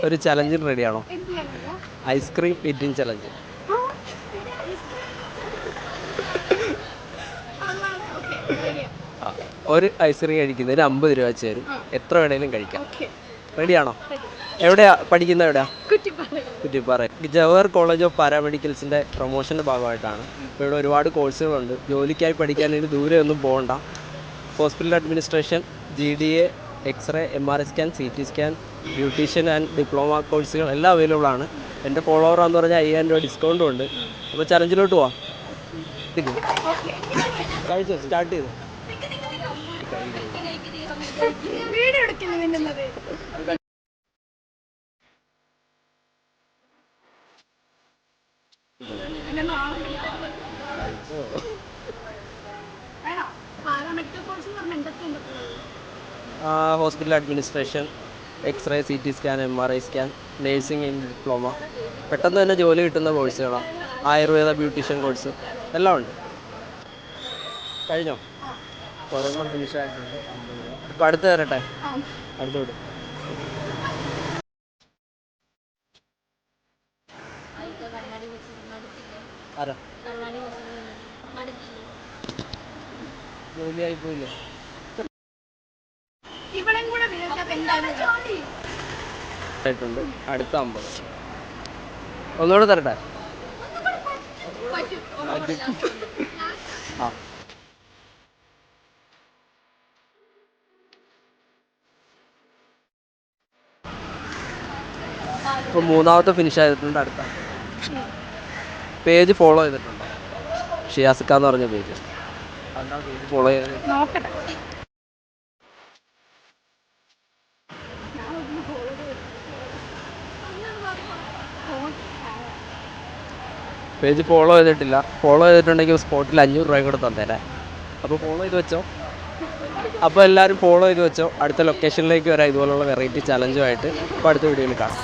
ഒരു ചലഞ്ചിന് റെഡിയാണോ? Ice cream eating challenge. ഒരു ഐസ്ക്രീം കഴിക്കുന്നതിന് 50 രൂപ വെച്ച് തരും. എത്ര വേണേലും കഴിക്കാം. റെഡിയാണോ? എവിടെയാ പഠിക്കുന്നത്? എവിടെയാ? കുറ്റിപ്പാറ ജവഹർ കോളേജ് ഓഫ് പാരാമെഡിക്കൽസിൻ്റെ പ്രൊമോഷൻ്റെ ഭാഗമായിട്ടാണ്. ഇപ്പോൾ ഇവിടെ ഒരുപാട് കോഴ്സുകളുണ്ട്. ജോലിക്കായി പഠിക്കാനായിട്ട് ദൂരെ ഒന്നും പോകണ്ട. Hospital administration, GDA, x-ray, MRI scan, CT scan, beautician and diploma കോഴ്സുകൾ എല്ലാം അവൈലബിൾ ആണ്. എൻ്റെ ഫോളോവറാന്ന് പറഞ്ഞാൽ 5000 രൂപ ഡിസ്കൗണ്ടും ഉണ്ട്. അപ്പോൾ ചലഞ്ചിലോട്ട് പോവാം. കഴിച്ചോ? സ്റ്റാർട്ട് ചെയ്തു. Hospital administration, x-ray, CT scan, MRI scan, nursing in diploma, പെട്ടെന്ന് തന്നെ ജോലി കിട്ടുന്ന കോഴ്സുകളാണ്. ആയുർവേദ, ബ്യൂട്ടീഷ്യൻ കോഴ്സ് എല്ലാം ഉണ്ട്. കഴിഞ്ഞോ? ഒരെണ്ണം ഫിനിഷ് ആയിട്ടുണ്ട്. ഇപ്പോൾ അടുത്ത് തരട്ടെ? അടുത്തോട്ട്. ആരാ? ജോലിയായി പോയില്ലേ? ആയിട്ടുണ്ട്. അടുത്ത 50. ഒന്നുകൂടെ തരട്ടെ? ആ, ഇപ്പോൾ മൂന്നാമത്തെ ഫിനിഷ് ആയിട്ടുണ്ട്. അടുത്ത പേജ് ഫോളോ ചെയ്തിട്ടുണ്ടോ? ഷിയാസിക്ക എന്ന് പറഞ്ഞ പേജ് ഫോളോ ചെയ്ത് പേജ് ഫോളോ ചെയ്തിട്ടില്ല. ഫോളോ ചെയ്തിട്ടുണ്ടെങ്കിൽ സ്പോട്ടിൽ 500 രൂപ കൂടെ തന്നേരെ. അപ്പോൾ ഫോളോ ചെയ്ത് വെച്ചോ. അപ്പോൾ എല്ലാവരും ഫോളോ ചെയ്ത് വെച്ചോ. അടുത്ത ലൊക്കേഷനിലേക്ക് വരാം ഇതുപോലുള്ള വെറൈറ്റി ചലഞ്ചുമായിട്ട്. അപ്പോൾ അടുത്ത വീഡിയോയിൽ കാണാം.